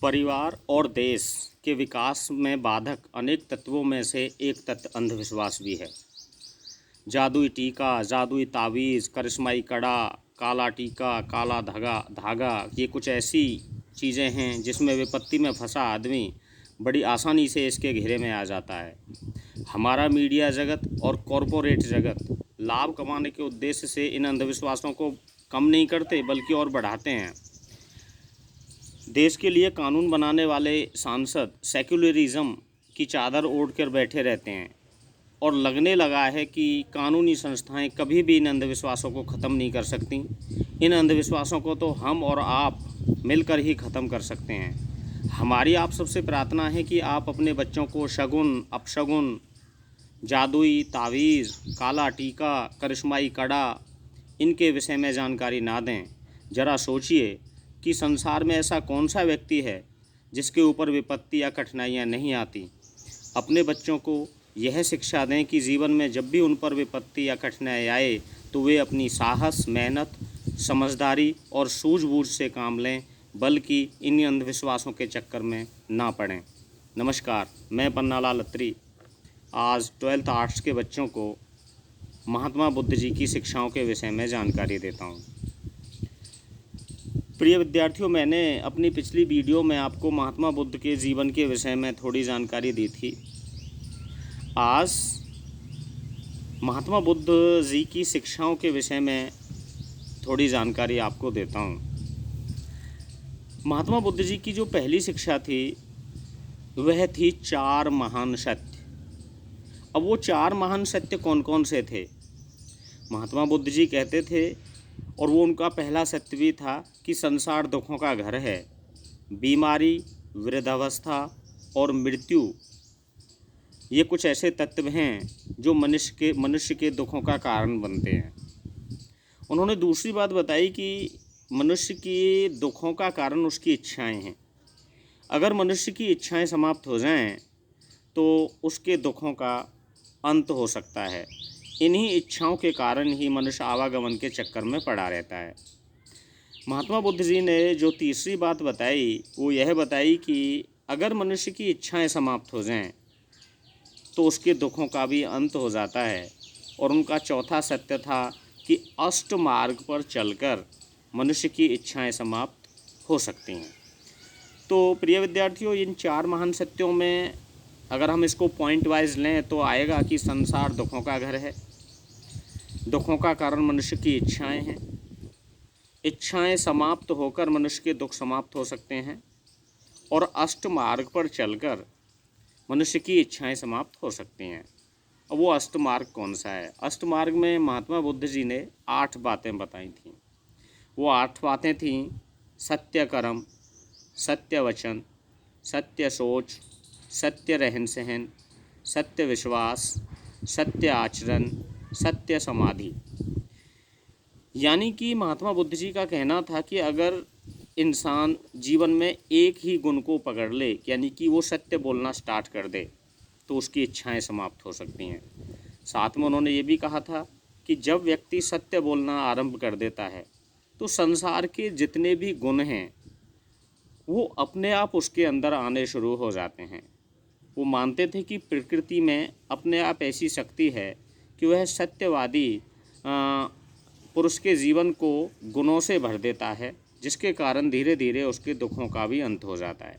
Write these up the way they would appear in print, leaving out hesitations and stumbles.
परिवार और देश के विकास में बाधक अनेक तत्वों में से एक तत्व अंधविश्वास भी है। जादुई टीका, जादुई तावीज़, करिश्माई कड़ा, काला टीका, काला धागा ये कुछ ऐसी चीज़ें हैं जिसमें विपत्ति में फंसा आदमी बड़ी आसानी से इसके घेरे में आ जाता है। हमारा मीडिया जगत और कॉरपोरेट जगत लाभ कमाने के उद्देश्य से इन अंधविश्वासों को कम नहीं करते बल्कि और बढ़ाते हैं। देश के लिए कानून बनाने वाले सांसद सेक्युलरिज्म की चादर ओढ़ कर बैठे रहते हैं और लगने लगा है कि कानूनी संस्थाएं कभी भी इन अंधविश्वासों को ख़त्म नहीं कर सकती। इन अंधविश्वासों को तो हम और आप मिलकर ही ख़त्म कर सकते हैं। हमारी आप सबसे प्रार्थना है कि आप अपने बच्चों को शगुन, अपशगुन, जादुई तावीज़, काला टीका, करिश्माई कड़ा इनके विषय में जानकारी ना दें। ज़रा सोचिए कि संसार में ऐसा कौन सा व्यक्ति है जिसके ऊपर विपत्ति या कठिनाइयाँ नहीं आती। अपने बच्चों को यह शिक्षा दें कि जीवन में जब भी उन पर विपत्ति या कठिनाई आए तो वे अपनी साहस, मेहनत, समझदारी और सूझबूझ से काम लें, बल्कि इन अंधविश्वासों के चक्कर में ना पड़ें। नमस्कार, मैं पन्नालाल अत्री आज 12th आर्ट्स के बच्चों को महात्मा बुद्ध जी की शिक्षाओं के विषय में जानकारी देता हूँ। प्रिय विद्यार्थियों, मैंने अपनी पिछली वीडियो में आपको महात्मा बुद्ध के जीवन के विषय में थोड़ी जानकारी दी थी। आज महात्मा बुद्ध जी की शिक्षाओं के विषय में थोड़ी जानकारी आपको देता हूँ। महात्मा बुद्ध जी की जो पहली शिक्षा थी वह थी 4 महान सत्य। अब वो 4 महान सत्य कौन कौन से थे? महात्मा बुद्ध जी कहते थे, और वो उनका पहला सत्य भी था कि संसार दुखों का घर है। बीमारी, वृद्धावस्था और मृत्यु ये कुछ ऐसे तत्व हैं जो मनुष्य के दुखों का कारण बनते हैं। उन्होंने दूसरी बात बताई कि मनुष्य की दुखों का कारण उसकी इच्छाएं हैं। अगर मनुष्य की इच्छाएं समाप्त हो जाएं तो उसके दुखों का अंत हो सकता है। इन्हीं इच्छाओं के कारण ही मनुष्य आवागमन के चक्कर में पड़ा रहता है। महात्मा बुद्ध जी ने जो तीसरी बात बताई वो यह बताई कि अगर मनुष्य की इच्छाएं समाप्त हो जाएं तो उसके दुखों का भी अंत हो जाता है। और उनका चौथा सत्य था कि अष्ट मार्ग पर चलकर मनुष्य की इच्छाएं समाप्त हो सकती हैं। तो प्रिय विद्यार्थियों, इन 4 महान सत्यों में अगर हम इसको पॉइंट वाइज लें तो आएगा कि संसार दुखों का घर है। दुखों का कारण मनुष्य की इच्छाएं हैं। इच्छाएं समाप्त होकर मनुष्य के दुख समाप्त हो सकते हैं। और अष्ट मार्ग पर चलकर मनुष्य की इच्छाएं समाप्त हो सकती हैं। अब वो अष्ट मार्ग कौन सा है? अष्ट मार्ग में महात्मा बुद्ध जी ने 8 बातें बताई थीं। वो 8 बातें थीं: सत्य कर्म, सत्य वचन, सत्य सोच, सत्य रहन सहन, सत्य विश्वास, सत्य आचरण, सत्य समाधि। यानी कि महात्मा बुद्ध जी का कहना था कि अगर इंसान जीवन में एक ही गुण को पकड़ ले, यानी कि वो सत्य बोलना स्टार्ट कर दे, तो उसकी इच्छाएं समाप्त हो सकती हैं। साथ में उन्होंने ये भी कहा था कि जब व्यक्ति सत्य बोलना आरंभ कर देता है तो संसार के जितने भी गुण हैं वो अपने आप उसके अंदर आने शुरू हो जाते हैं। वो मानते थे कि प्रकृति में अपने आप ऐसी शक्ति है कि वह सत्यवादी पुरुष के जीवन को गुणों से भर देता है, जिसके कारण धीरे धीरे उसके दुखों का भी अंत हो जाता है।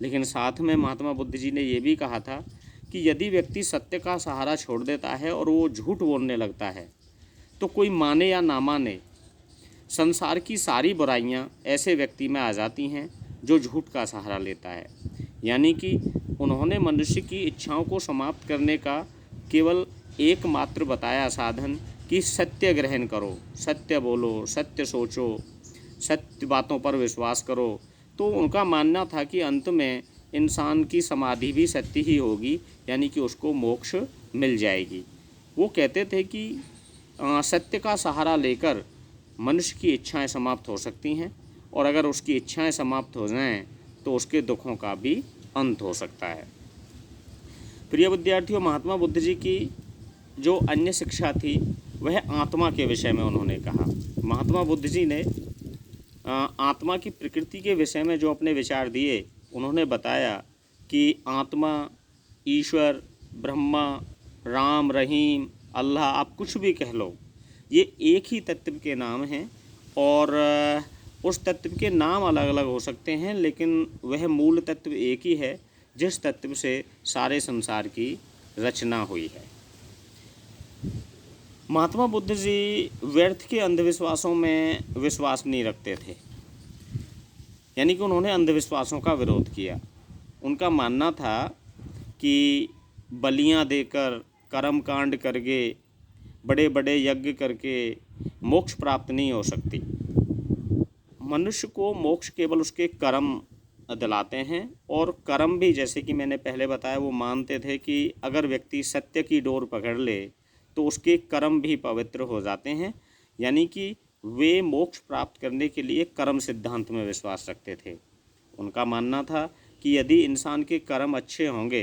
लेकिन साथ में महात्मा बुद्ध जी ने ये भी कहा था कि यदि व्यक्ति सत्य का सहारा छोड़ देता है और वो झूठ बोलने लगता है तो कोई माने या ना माने, संसार की सारी बुराइयां ऐसे व्यक्ति में आ जाती हैं जो झूठ का सहारा लेता है। यानी कि उन्होंने मनुष्य की इच्छाओं को समाप्त करने का केवल एकमात्र बताया साधन कि सत्य ग्रहण करो, सत्य बोलो, सत्य सोचो, सत्य बातों पर विश्वास करो। तो उनका मानना था कि अंत में इंसान की समाधि भी सत्य ही होगी, यानी कि उसको मोक्ष मिल जाएगी। वो कहते थे कि सत्य का सहारा लेकर मनुष्य की इच्छाएं समाप्त हो सकती हैं, और अगर उसकी इच्छाएं समाप्त हो जाएं तो उसके दुखों का भी अंत हो सकता है। प्रिय विद्यार्थियों, महात्मा बुद्ध जी की जो अन्य शिक्षा थी वह आत्मा के विषय में उन्होंने कहा। महात्मा बुद्ध जी ने आत्मा की प्रकृति के विषय में जो अपने विचार दिए, उन्होंने बताया कि आत्मा, ईश्वर, ब्रह्मा, राम, रहीम, अल्लाह, आप कुछ भी कह लो, ये एक ही तत्व के नाम हैं और उस तत्व के नाम अलग अलग हो सकते हैं, लेकिन वह मूल तत्व एक ही है जिस तत्व से सारे संसार की रचना हुई है। महात्मा बुद्ध जी व्यर्थ के अंधविश्वासों में विश्वास नहीं रखते थे, यानी कि उन्होंने अंधविश्वासों का विरोध किया। उनका मानना था कि बलियां देकर, कर्म कांड करके, बड़े बड़े यज्ञ करके मोक्ष प्राप्त नहीं हो सकती। मनुष्य को मोक्ष केवल उसके कर्म दिलाते हैं, और कर्म भी, जैसे कि मैंने पहले बताया, वो मानते थे कि अगर व्यक्ति सत्य की डोर पकड़ ले तो उसके कर्म भी पवित्र हो जाते हैं, यानी कि वे मोक्ष प्राप्त करने के लिए कर्म सिद्धांत में विश्वास रखते थे। उनका मानना था कि यदि इंसान के कर्म अच्छे होंगे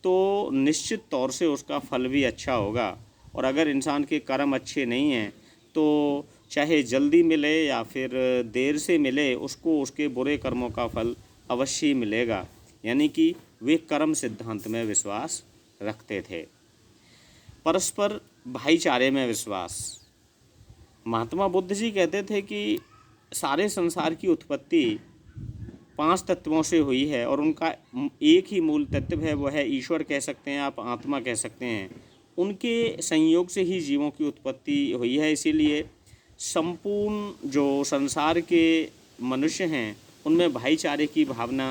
तो निश्चित तौर से उसका फल भी अच्छा होगा, और अगर इंसान के कर्म अच्छे नहीं हैं तो चाहे जल्दी मिले या फिर देर से मिले, उसको उसके बुरे कर्मों का फल अवश्य ही मिलेगा, यानी कि वे कर्म सिद्धांत में विश्वास रखते थे। परस्पर भाईचारे में विश्वास। महात्मा बुद्ध जी कहते थे कि सारे संसार की उत्पत्ति 5 तत्वों से हुई है और उनका एक ही मूल तत्व है, वह है ईश्वर कह सकते हैं आप, आत्मा कह सकते हैं। उनके संयोग से ही जीवों की उत्पत्ति हुई है, इसीलिए संपूर्ण जो संसार के मनुष्य हैं उनमें भाईचारे की भावना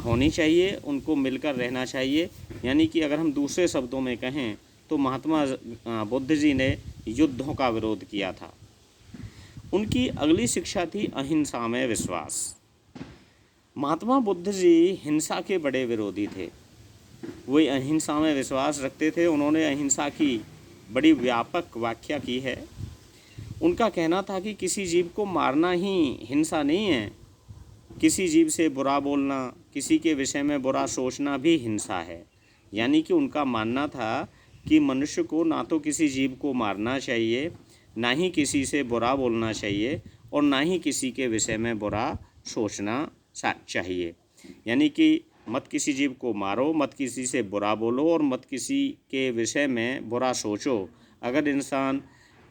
होनी चाहिए, उनको मिलकर रहना चाहिए। यानी कि अगर हम दूसरे शब्दों में कहें तो महात्मा बुद्ध जी ने युद्धों का विरोध किया था। उनकी अगली शिक्षा थी अहिंसा में विश्वास। महात्मा बुद्ध जी हिंसा के बड़े विरोधी थे, वे अहिंसा में विश्वास रखते थे। उन्होंने अहिंसा की बड़ी व्यापक व्याख्या की है। उनका कहना था कि किसी जीव को मारना ही हिंसा नहीं है, किसी जीव से बुरा बोलना, किसी के विषय में बुरा सोचना भी हिंसा है। यानी कि उनका मानना था कि मनुष्य को ना तो किसी जीव को मारना चाहिए, ना ही किसी से बुरा बोलना चाहिए, और ना ही किसी के विषय में बुरा सोचना चाहिए। यानी कि मत किसी जीव को मारो, मत किसी से बुरा बोलो, और मत किसी के विषय में बुरा सोचो। अगर इंसान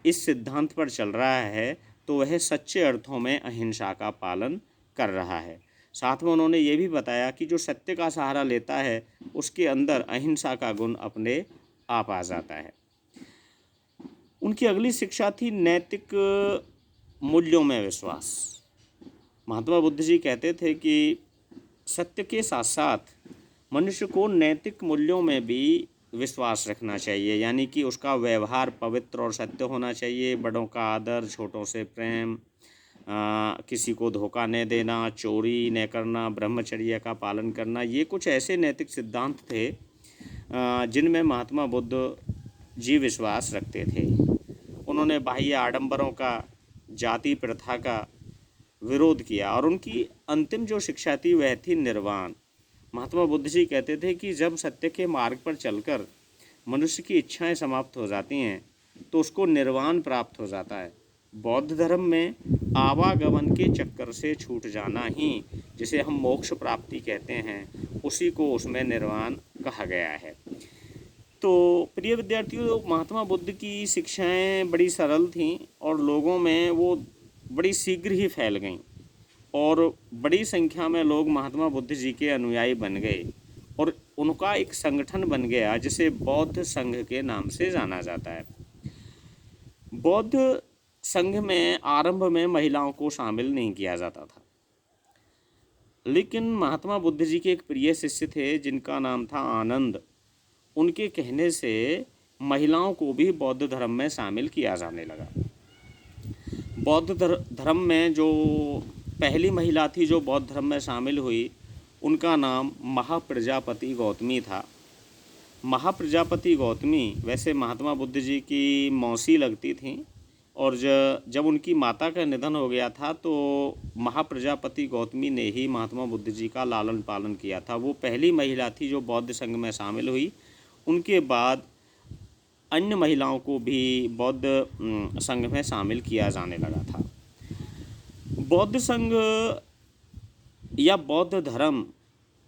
इस सिद्धांत पर चल रहा है तो वह सच्चे अर्थों में अहिंसा का पालन कर रहा है। साथ में उन्होंने ये भी बताया कि जो सत्य का सहारा लेता है उसके अंदर अहिंसा का गुण अपने आप आ जाता है। उनकी अगली शिक्षा थी नैतिक मूल्यों में विश्वास। महात्मा बुद्ध जी कहते थे कि सत्य के साथ साथ मनुष्य को नैतिक मूल्यों में भी विश्वास रखना चाहिए, यानी कि उसका व्यवहार पवित्र और सत्य होना चाहिए। बड़ों का आदर, छोटों से प्रेम, किसी को धोखा न देना, चोरी न करना, ब्रह्मचर्य का पालन करना, ये कुछ ऐसे नैतिक सिद्धांत थे जिनमें महात्मा बुद्ध जी विश्वास रखते थे। उन्होंने बाह्य आडंबरों का, जाति प्रथा का विरोध किया, और उनकी अंतिम जो शिक्षा थी वह थी निर्वाण। महात्मा बुद्ध जी कहते थे कि जब सत्य के मार्ग पर चलकर मनुष्य की इच्छाएं समाप्त हो जाती हैं तो उसको निर्वाण प्राप्त हो जाता है। बौद्ध धर्म में आवागमन के चक्कर से छूट जाना ही, जिसे हम मोक्ष प्राप्ति कहते हैं, उसी को उसमें निर्वाण कहा गया है। तो प्रिय विद्यार्थियों, महात्मा बुद्ध की शिक्षाएं बड़ी सरल थीं और लोगों में वो बड़ी शीघ्र ही फैल गईं, और बड़ी संख्या में लोग महात्मा बुद्ध जी के अनुयायी बन गए, और उनका एक संगठन बन गया जिसे बौद्ध संघ के नाम से जाना जाता है। बौद्ध संघ में आरंभ में महिलाओं को शामिल नहीं किया जाता था, लेकिन महात्मा बुद्ध जी के एक प्रिय शिष्य थे जिनका नाम था आनंद। उनके कहने से महिलाओं को भी बौद्ध धर्म में शामिल किया जाने लगा। बौद्ध धर्म में जो पहली महिला थी जो बौद्ध धर्म में शामिल हुई, उनका नाम महाप्रजापति गौतमी था। महाप्रजापति गौतमी वैसे महात्मा बुद्ध जी की मौसी लगती थीं, और जब उनकी माता का निधन हो गया था तो महाप्रजापति गौतमी ने ही महात्मा बुद्ध जी का लालन पालन किया था। वो पहली महिला थी जो बौद्ध संघ में शामिल हुई। उनके बाद अन्य महिलाओं को भी बौद्ध संघ में शामिल किया जाने लगा था। बौद्ध संघ या बौद्ध धर्म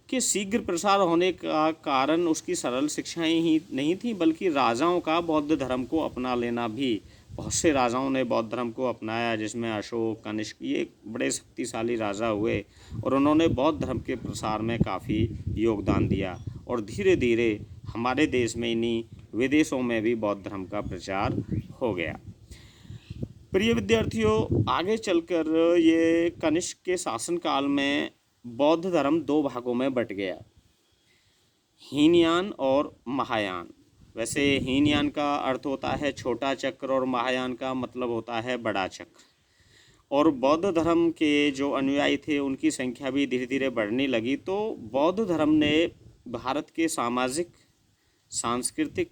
के शीघ्र प्रसार होने का कारण उसकी सरल शिक्षाएं ही नहीं थी, बल्कि राजाओं का बौद्ध धर्म को अपना लेना भी। बहुत से राजाओं ने बौद्ध धर्म को अपनाया, जिसमें अशोक, कनिष्क, ये बड़े शक्तिशाली राजा हुए और उन्होंने बौद्ध धर्म के प्रसार में काफ़ी योगदान दिया। और धीरे धीरे हमारे देश में नहीं, विदेशों में भी बौद्ध धर्म का प्रचार हो गया। प्रिय विद्यार्थियों, आगे चलकर ये कनिष्क के शासनकाल में बौद्ध धर्म दो भागों में बट गया, हीनयान और महायान। वैसे हीनयान का अर्थ होता है छोटा चक्र और महायान का मतलब होता है बड़ा चक्र। और बौद्ध धर्म के जो अनुयायी थे उनकी संख्या भी धीरे धीरे बढ़ने लगी। तो बौद्ध धर्म ने भारत के सामाजिक, सांस्कृतिक,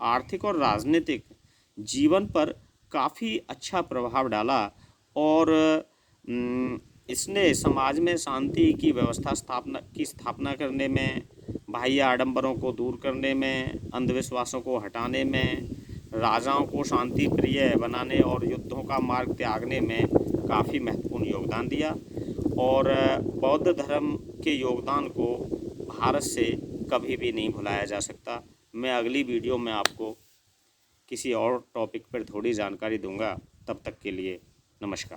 आर्थिक और राजनीतिक जीवन पर काफ़ी अच्छा प्रभाव डाला और इसने समाज में शांति की व्यवस्था स्थापना करने में, बाह्य आडंबरों को दूर करने में, अंधविश्वासों को हटाने में, राजाओं को शांति प्रिय बनाने और युद्धों का मार्ग त्यागने में काफ़ी महत्वपूर्ण योगदान दिया। और बौद्ध धर्म के योगदान को भारत से कभी भी नहीं भुलाया जा सकता। मैं अगली वीडियो में आपको किसी और टॉपिक पर थोड़ी जानकारी दूंगा। तब तक के लिए नमस्कार।